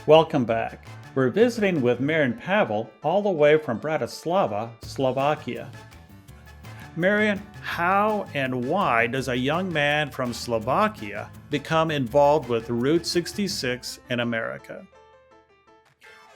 Welcome back. We're visiting with Marian Pavel all the way from Bratislava, Slovakia. Marian, how and why does a young man from Slovakia become involved with Route 66 in America?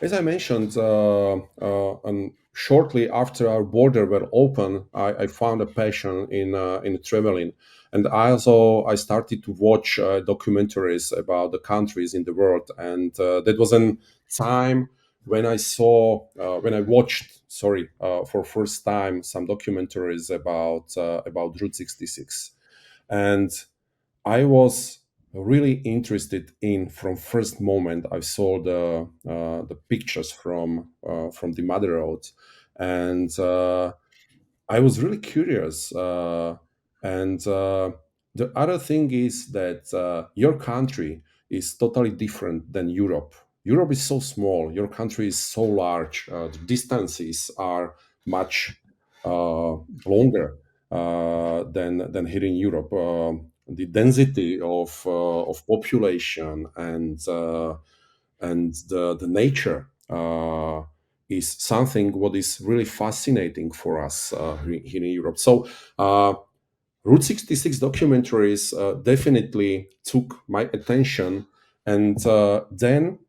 As I mentioned, and shortly after our border were open, I found a passion in traveling, and I started to watch documentaries about the countries in the world, and that was a time when I watched, for first time some documentaries about Route 66, and I was really interested in from first moment I saw the pictures from the mother road, and I was really curious. And The other thing is that your country is totally different than Europe. Europe is so small. Your country is so large. The distances are much longer than here in Europe. The density of population and the nature is something what is really fascinating for us here in Europe. So Route 66 documentaries definitely took my attention, and then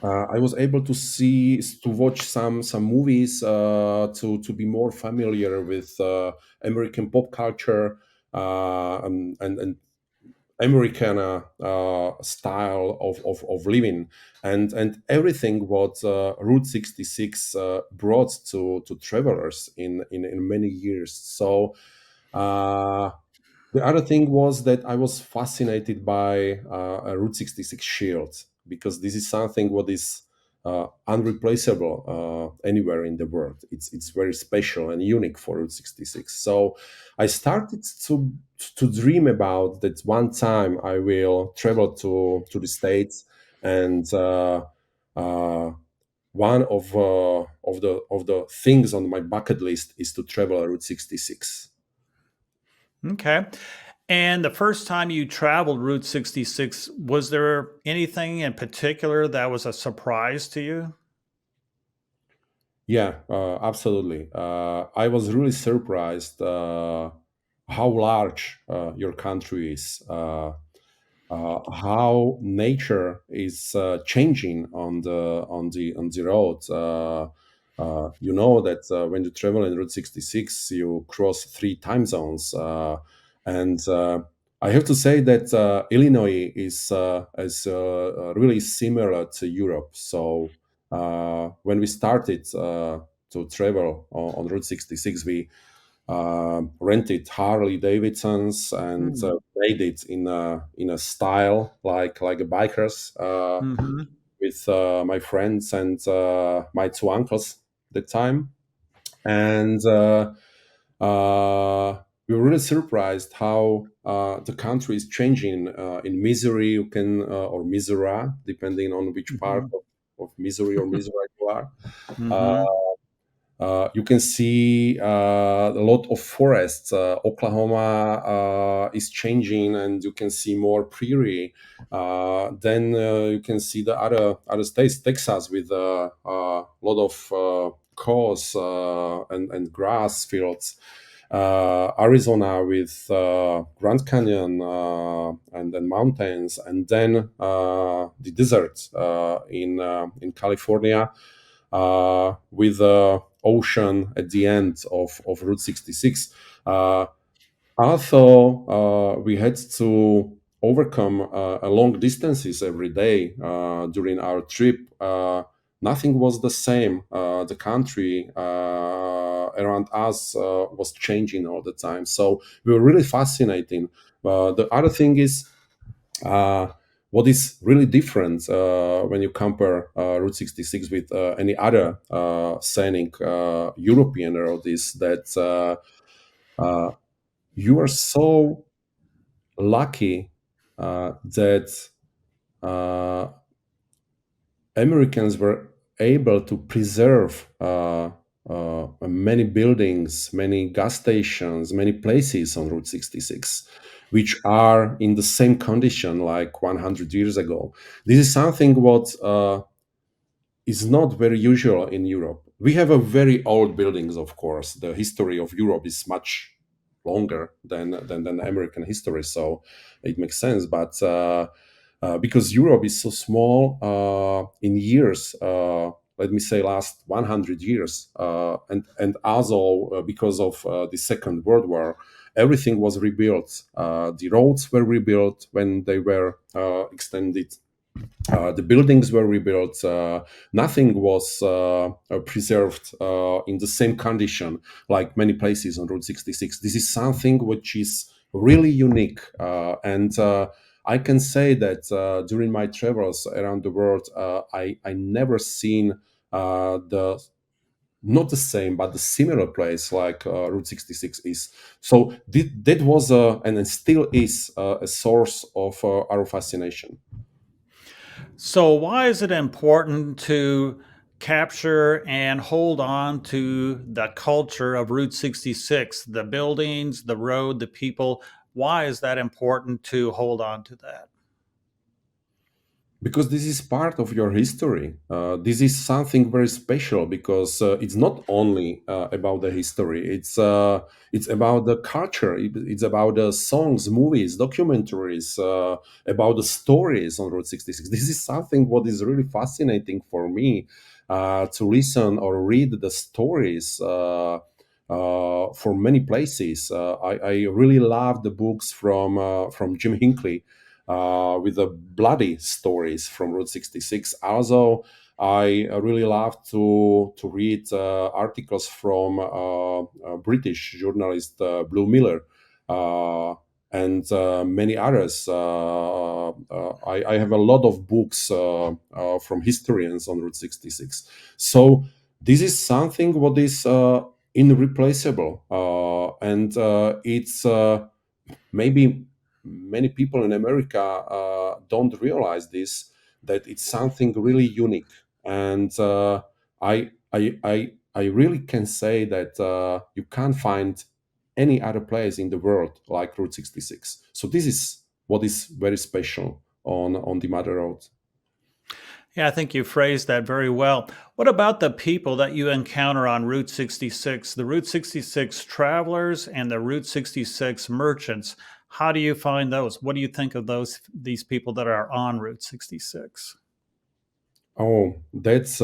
I was able to watch some movies to be more familiar with American pop culture and American style of living, and everything what Route 66 brought to travelers in many years. So uh, the other thing was that I was fascinated by a Route 66 shield, because this is something what is unreplaceable anywhere in the world. It's very special and unique for Route 66. So I started to dream about that one time I will travel to the States, and uh, one of the things on my bucket list is to travel Route 66. Okay. And the first time you traveled Route 66, was there anything in particular that was a surprise to you? Yeah, absolutely. I was really surprised how large your country is, how nature is changing on the road. You know that when you travel in Route 66, you cross three time zones, and I have to say that Illinois is really similar to Europe. So when we started to travel on Route 66, we rented Harley Davidsons and made it in a style like a bikers Mm-hmm. with my friends and my two uncles at the time, and we were really surprised how the country is changing. In Missouri, you can or Missouri, depending on which part Mm-hmm. of Missouri or Missouri you are. Uh, Mm-hmm. you can see a lot of forests. Oklahoma is changing, and you can see more prairie. Then you can see the other states, Texas, with a lot of cows and grass fields. Arizona with Grand Canyon and then mountains, and then the desert in California with the ocean at the end of Route 66. Although we had to overcome long distances every day during our trip, nothing was the same. The country around us was changing all the time. So we were really fascinating. The other thing is uh, what is really different when you compare Route 66 with any other scenic European road is that uh, you are so lucky that uh, Americans were able to preserve many buildings, many gas stations, many places on Route 66, which are in the same condition like 100 years ago. This is something what is not very usual in Europe. We have a very old buildings, of course. The history of Europe is much longer than American history, so it makes sense. But because Europe is so small in years, let me say last 100 years, and also because of the Second World War, everything was rebuilt. The roads were rebuilt when they were extended, the buildings were rebuilt. Nothing was preserved in the same condition like many places on Route 66. This is something which is really unique. And I can say that during my travels around the world, I never seen the not the same, but the similar place like Route 66 is. So that was and it still is a source of our fascination. So, why is it important to capture and hold on to the culture of Route 66, the buildings, the road, the people? Why is that important to hold on to that? Because this is part of your history. This is something very special because it's not only about the history. It's about the culture. It's about the songs, movies, documentaries, about the stories on Route 66. This is something what is really fascinating for me, to listen or read the stories. For many places, I really love the books from Jim Hinckley, with the bloody stories from Route 66. Also, I really love to read articles from British journalist Blue Miller, uh, and many others. I have a lot of books from historians on Route 66. So this is something what is irreplaceable, and it's maybe many people in America don't realize this, that it's something really unique. And I really can say that you can't find any other place in the world like Route 66. So this is what is very special on the Mother Road. Yeah, I think you phrased that very well. What about the people that you encounter on Route 66, the Route 66 travelers and the Route 66 merchants? How do you find those? What do you think of these people that are on Route 66? Oh, that's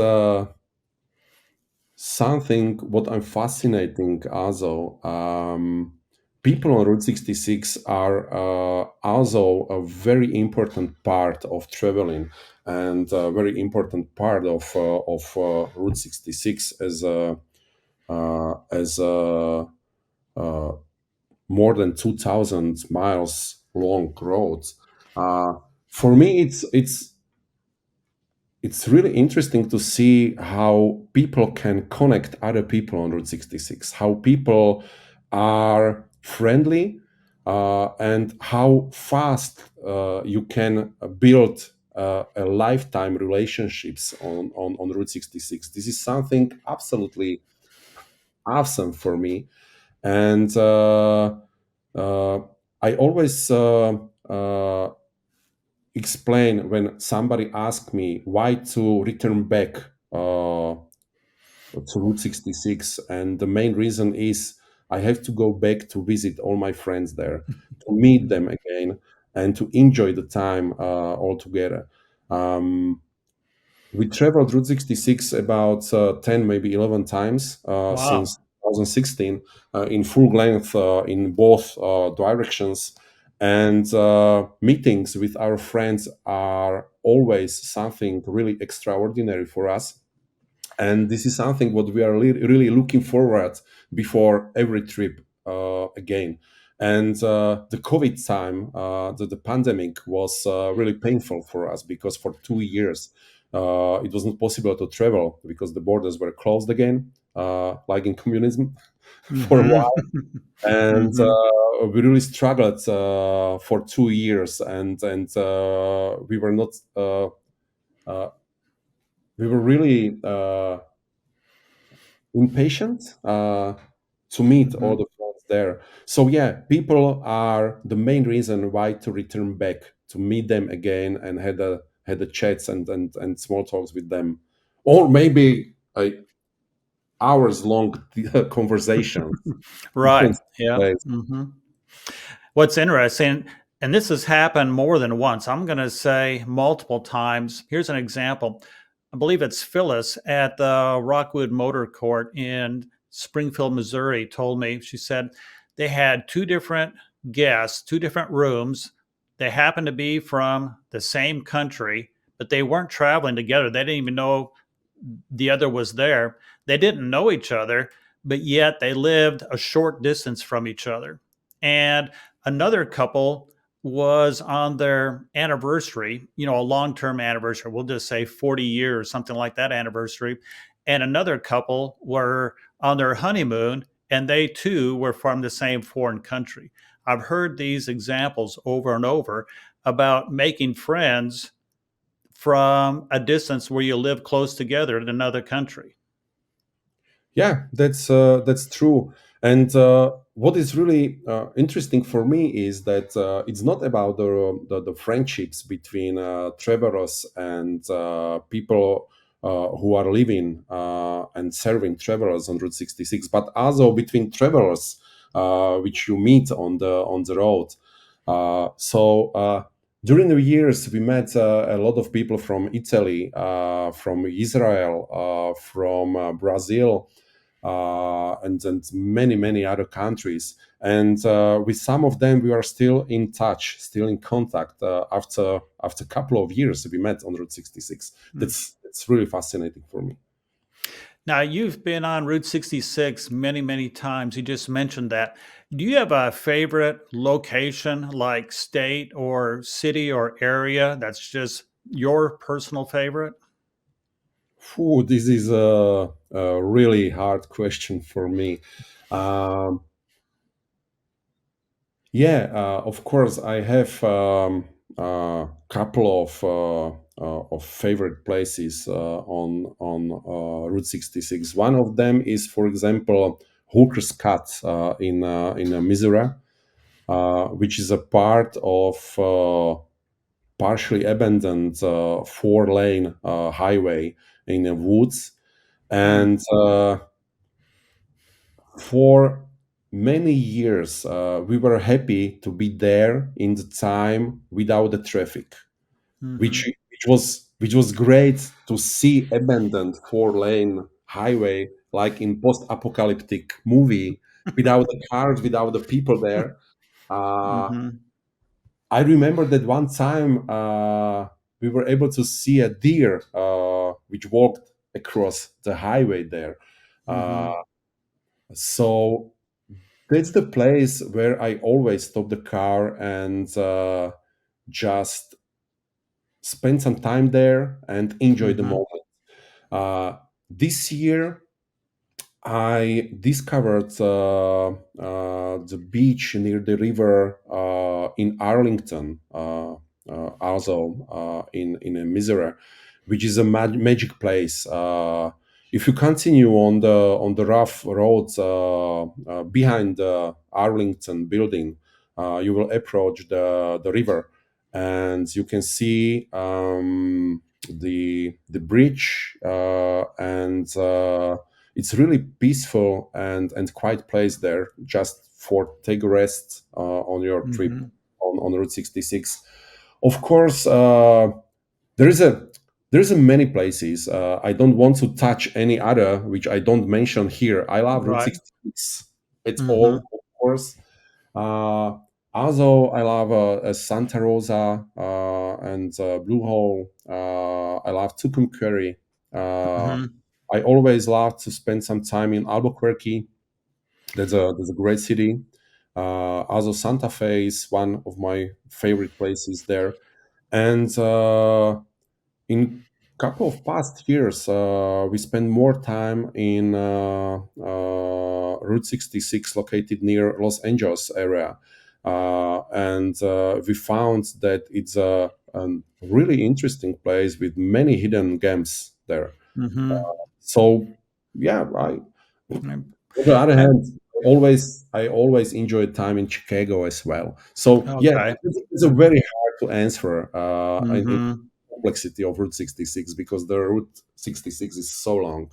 something what I'm fascinating also. People on Route 66 are also a very important part of traveling, and a very important part of Route 66 as a uh, more than 2,000 miles long road. Uh, for me, it's really interesting to see how people can connect other people on Route 66, how people are friendly, and how fast you can build a lifetime relationships on Route 66. This is something absolutely awesome for me. And uh, I always explain when somebody asks me why to return back to Route 66, and the main reason is I have to go back to visit all my friends there, to meet them again, and to enjoy the time all together. Um, we traveled Route 66 about 10, maybe 11 times Wow. since 2016, in full length in both directions. And meetings with our friends are always something really extraordinary for us. And this is something what we are really looking forward before every trip again. And the COVID time, the pandemic was really painful for us because for 2 years it wasn't possible to travel because the borders were closed again, like in communism, for a Hmm. while. And Hmm. we really struggled for 2 years, and we were not uh, we were really impatient to meet all Hmm. the friends there. So yeah, people are the main reason why to return back, to meet them again and had a chats and small talks with them. or maybe hours long conversations. Right. Different Yeah. place. What's interesting, and this has happened more than once, I'm going to say multiple times. Here's an example. I believe it's Phyllis at the Rockwood Motor Court in Springfield, Missouri, told me, she said they had two different guests, two different rooms. They happened to be from the same country, but they weren't traveling together. They didn't even know the other was there. They didn't know each other, but yet they lived a short distance from each other. And another couple was on their anniversary, a long term anniversary. We'll just say 40 years, something like that anniversary. And another couple were on their honeymoon, and they too were from the same foreign country. I've heard these examples over and over about making friends from a distance where you live close together in another country. Yeah, that's true. And what is really interesting for me is that it's not about the friendships between travelers and people who are living and serving travelers on Route 66, but also between travelers which you meet on the road. During the years, we met a lot of people from Italy, from Israel, from Brazil, and many other countries. And with some of them, we are still in touch, still in contact after a couple of years we met on Route 66. Mm. That's really fascinating for me. Now, you've been on Route 66 many, many times. You just mentioned that. Do you have a favorite location, like state or city or area, that's just your personal favorite? Phew, this is a really hard question for me. Um, Yeah, of course, I have a couple of favorite places on Route 66. One of them is, for example, Hooker's Cut in Missouri, which is a part of partially abandoned four-lane highway in the woods, Mm, and for many years we were happy to be there in the time without the traffic, hmm. which was great to see abandoned four-lane highway like in post-apocalyptic movie, without the cars, without the people there. uh, Hmm. I remember that one time we were able to see a deer which walked across the highway there. uh, Hmm. so that's the place where I always stop the car and just spend some time there and enjoy the Hmm. moment. This year, I discovered the beach near the river in Arlington, also in Missouri, which is a magic place. If you continue on the rough roads behind the Arlington building, you will approach the river, and you can see the bridge and it's really peaceful and quiet place there, just for take a rest on your trip Hmm. on Route 66. Of course, there is a many places. I don't want to touch any other which I don't mention here. I love Route Right. 66. It's all, Hmm. of course. Uh, Also, I love Santa Rosa and Blue Hole. I love Tucumcari. Uh, Hmm. I always love to spend some time in Albuquerque. That's a great city. Also, Santa Fe is one of my favorite places there. And in couple of past years, we spent more time in Route 66, located near Los Angeles area, and we found that it's a really interesting place with many hidden gems there. Hmm. So, yeah, on the other hand, I always enjoyed time in Chicago as well. So yeah, Okay. it's a very hard to answer. In Hmm. complexity of Route 66 because the Route 66 is so long.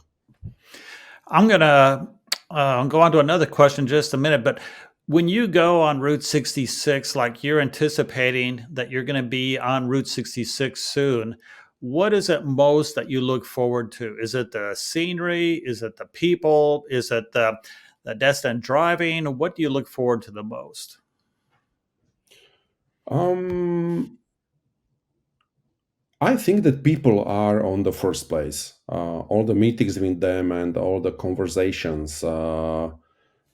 I'm gonna go on to another question in just a minute, but when you go on Route 66, like you're anticipating that you're going to be on Route 66 soon, what is it most that you look forward to? Is it the scenery? Is it the people? Is it the destined driving? What do you look forward to the most? Um, I think that people are on the first place. All the meetings with them and all the conversations.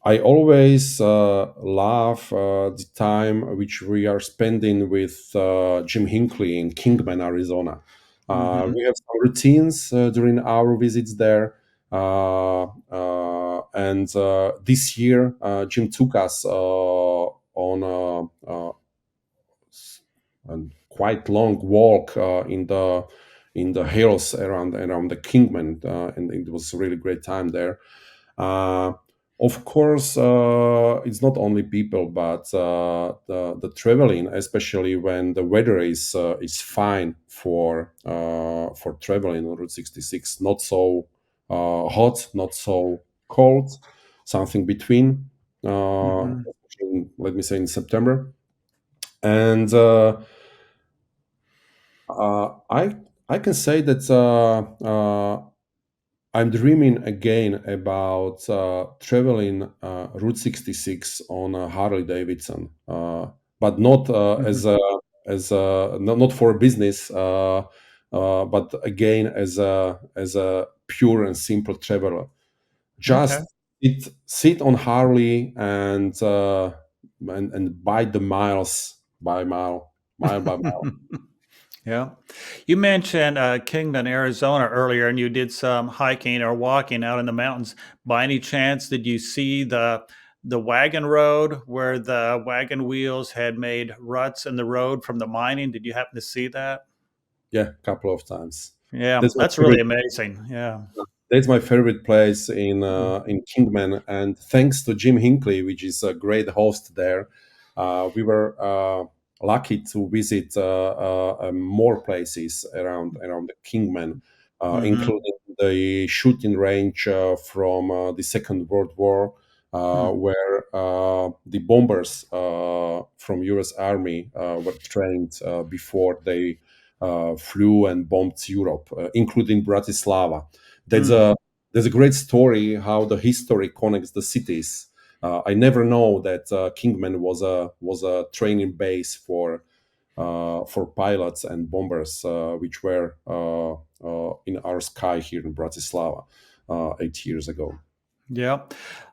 I always love the time which we are spending with Jim Hinckley in Kingman, Arizona. Hmm. We have some routines during our visits there. And this year, Jim took us on a quite long walk in the hills around the Kingman, and it was a really great time there. Uh, of course, it's not only people, but the traveling, especially when the weather is fine for traveling on Route 66. Not so hot, not so cold, something between. Hmm. Let me say in September, and I can say that I'm dreaming again about traveling Route 66 on a Harley Davidson, but not Hmm. not for business, but again as a pure and simple traveler. Okay. Just sit on Harley and bite the miles by mile by mile. Yeah. You mentioned Kingman, Arizona earlier, and you did some hiking or walking out in the mountains. By any chance, did you see the wagon road where the wagon wheels had made ruts in the road from the mining? Did you happen to see that? Yeah, a couple of times. Yeah, That's my that's really favorite. amazing. Yeah. That's my favorite place Mm. in Kingman, and thanks to Jim Hinckley, which is a great host there, we were lucky to visit more places around the Kingman, Hmm. including the shooting range from the Second World War, Hmm. where the bombers from U.S. Army were trained before they flew and bombed Europe, including Bratislava. There's Hmm. a there's a great story how the history connects the cities. I never know that Kingman was a training base for pilots and bombers, which were in our sky here in Bratislava 8 years ago. Yeah.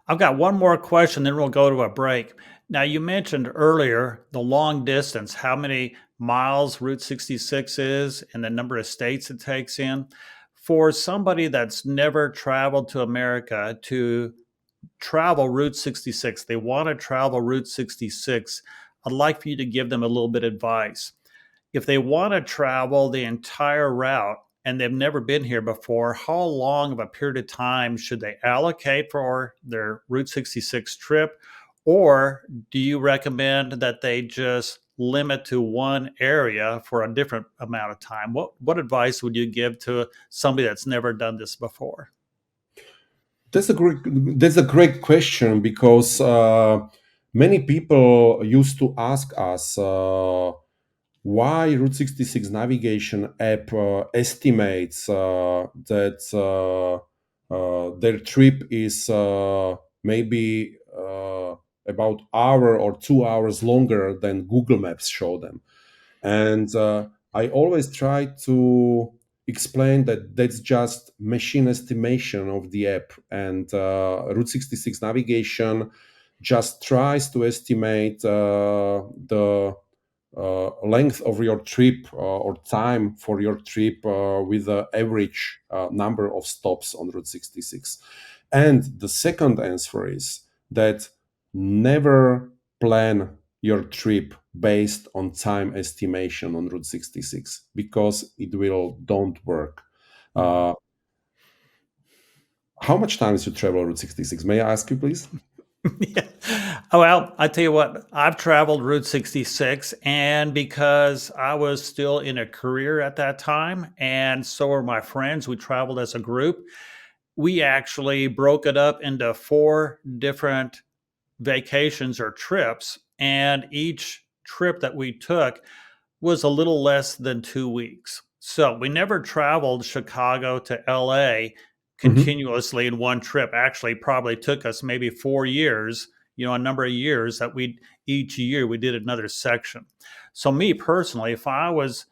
I've got one more question, then we'll go to a break. Now, you mentioned earlier the long distance, how many miles Route 66 is and the number of states it takes in. For somebody that's never traveled to America to travel Route 66, they want to travel Route 66, I'd like for you to give them a little bit of advice. If they want to travel the entire route and they've never been here before, how long of a period of time should they allocate for their Route 66 trip? Or do you recommend that they just limit to one area for a different amount of time? What advice would you give to somebody that's never done this before? That's a great question because many people used to ask us why Route 66 navigation app estimates that their trip is maybe about hour or 2 hours longer than Google Maps show them. And I always try to explain that that's just machine estimation of the app, and Route 66 navigation just tries to estimate the length of your trip or time for your trip with the average number of stops on Route 66. And the second answer is that never plan your trip based on time estimation on Route 66 because it will don't work. Mhm. Uh, how much time is you travel Route 66? May I ask you, please? Yeah. Oh, well, I tell you what, I've traveled Route 66, and because I was still in a career at that time, and so were my friends, we traveled as a group. We actually broke it up into four different vacations or trips, and each trip that we took was a little less than 2 weeks. So, we never traveled Chicago to LA Mhm. continuously in one trip. Actually, probably took us maybe 4 years, a number of years that we each year we did another section. So, me personally, if I was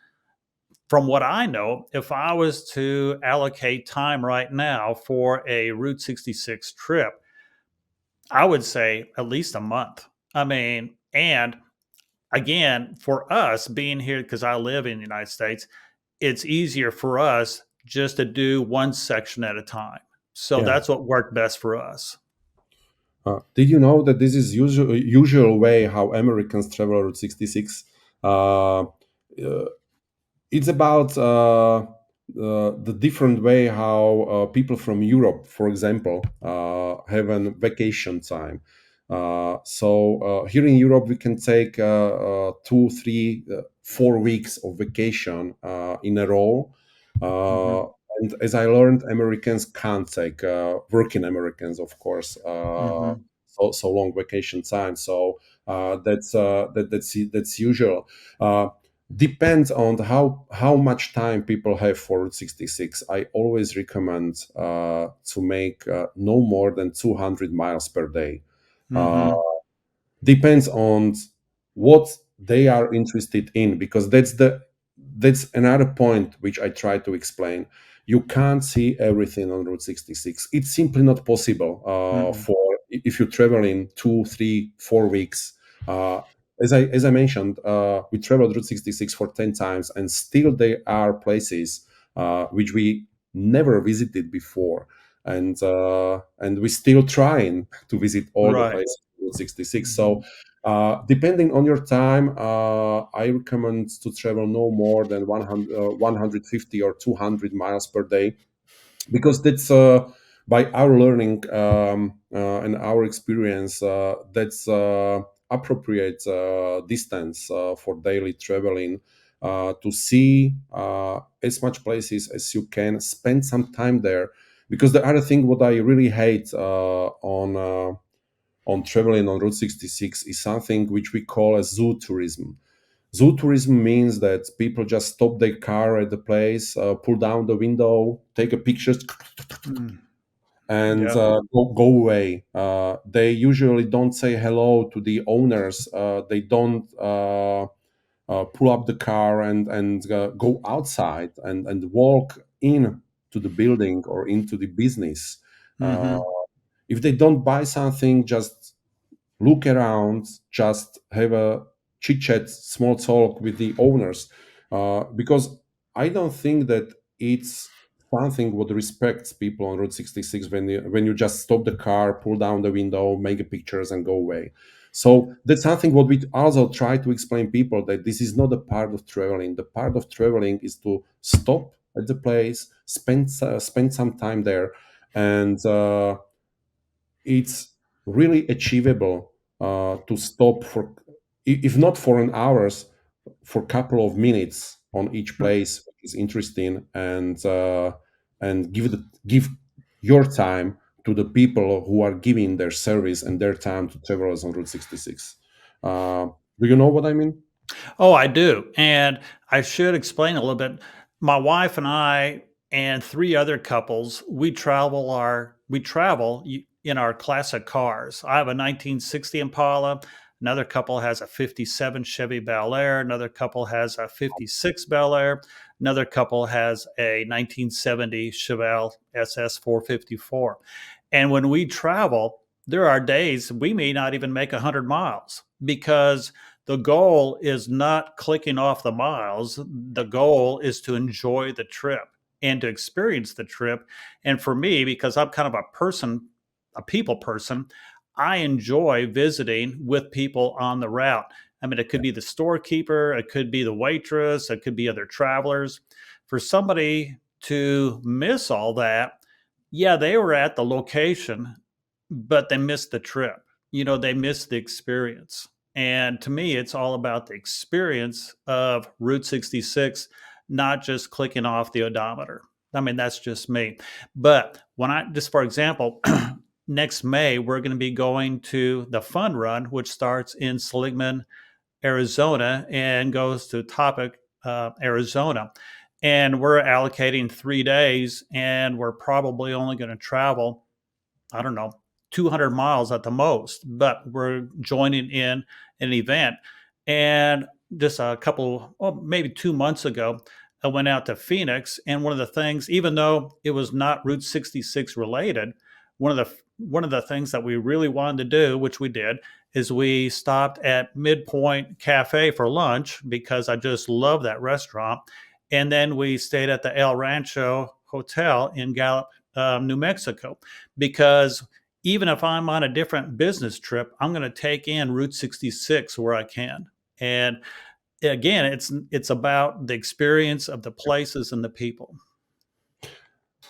from what I know, if I was to allocate time right now for a Route 66 trip, I would say at least a month. I mean, and again, for us being here, because I live in the United States, it's easier for us just to do one section at a time. So Yeah. that's what worked best for us. Did you know that this is usual way how Americans travel Route 66? Uh, it's about the different way how people from Europe, for example, have a vacation time. Here in Europe, we can take 2, 3, 4 weeks of vacation in a row. Uh, Hmm. and as I learned, Americans can't take working Americans, of course, Hmm. so long vacation time. So that's usual. Depends on how much time people have for Route 66. I always recommend to make no more than 200 miles per day. Uh, Hmm. Depends on what they are interested in, because that's another point which I try to explain. You can't see everything on Route 66. It's simply not possible Hmm. for if you travel in 2, 3, 4 weeks. uh, as I mentioned, we traveled Route 66 for 10 times, and still there are places which we never visited before, and we're still trying to visit all the Right. places on Route 66. So, Hmm. depending on your time, I recommend to travel no more than 100, 150 or 200 miles per day, because that's by our learning and our experience, that's appropriate distance for daily traveling, to see as much places as you can, spend some time there. Because the other thing what I really hate on traveling on Route 66 is something which we call as zoo tourism. Zoo tourism means that people just stop their car at the place, pull down the window, take a picture, Mm. and Yep. go away. They usually don't say hello to the owners. They don't pull up the car and go outside and walk in to the building or into the business. Uh, Hmm. if they don't buy something, just look around, just have a chit chat, small talk with the owners, because I don't think that it's something what respects people on Route 66 when you just stop the car, pull down the window, make a pictures, and go away. So that's something what we also try to explain people, that this is not a part of traveling. The part of traveling is to stop at the place, spend some time there, and it's really achievable to stop for, if not for an hours, for a couple of minutes on each place which is interesting, and give your time to the people who are giving their service and their time to travelers on Route 66. uh, do you know what I mean? Oh, I do. And I should explain a little bit. My wife and I and three other couples, we travel in our classic cars. I have a 1960 Impala. Another couple has a 57 Chevy Bel Air. Another couple has a 56 Bel Air. Another couple has a 1970 Chevelle SS 454. And when we travel, there are days we may not even make 100 miles because the goal is not clicking off the miles. The goal is to enjoy the trip and to experience the trip. And for me, because I'm kind of a people person, I enjoy visiting with people on the route. I mean, it could be the storekeeper, it could be the waitress, it could be other travelers. For somebody to miss all that, yeah, they were at the location, but they missed the trip. they miss the experience. And to me, it's all about the experience of Route 66, not just clicking off the odometer. I mean, that's just me. But just for example, next May, we're going to be going to the Fun Run, which starts in Seligman, Arizona, and goes to Topic, Arizona. And we're allocating 3 days, and we're probably only going to travel, I don't know, 200 miles at the most, but we're joining in an event. And just a couple, oh, maybe 2 months ago, I went out to Phoenix, and one of the things, even though it was not Route 66 related, one of the things that we really wanted to do, which we did, is we stopped at Midpoint Cafe for lunch because I just love that restaurant, and then we stayed at the El Rancho Hotel in Gallup, New Mexico, because even if I'm on a different business trip, I'm going to take in Route 66 where I can. And again, it's about the experience of the places and the people.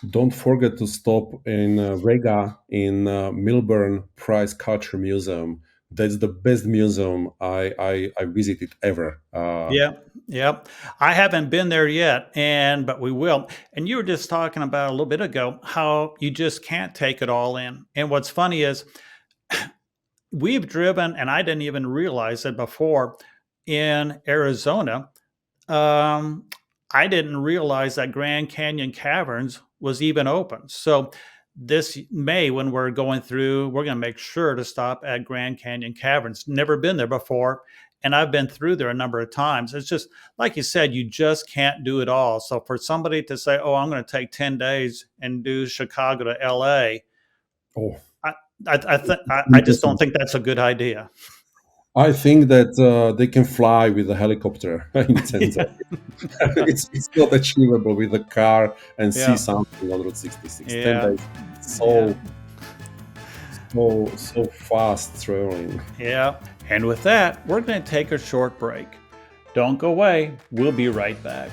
Don't forget to stop in Vega in Milburn Price Culture Museum. That's the best museum I visited ever. Yeah, yeah. I haven't been there yet, but we will. And you were just talking about a little bit ago how you just can't take it all in. And what's funny is we've driven, and I didn't even realize it before, in Arizona. Um, I didn't realize that Grand Canyon Caverns was even open. So this May, when we're going through, we're going to make sure to stop at Grand Canyon Caverns. Never been there before, and I've been through there a number of times. It's just like you said, you just can't do it all. So for somebody to say, "Oh, I'm going to take 10 days and do Chicago to L.A." Oh, I I just don't think that's a good idea. I think that they can fly with a helicopter in 10 days. Yeah, It's not achievable with a car and see yeah, something on Route 66. 10 yeah, days, yeah. so fast traveling. Yeah. And with that, we're going to take a short break. Don't go away. We'll be right back.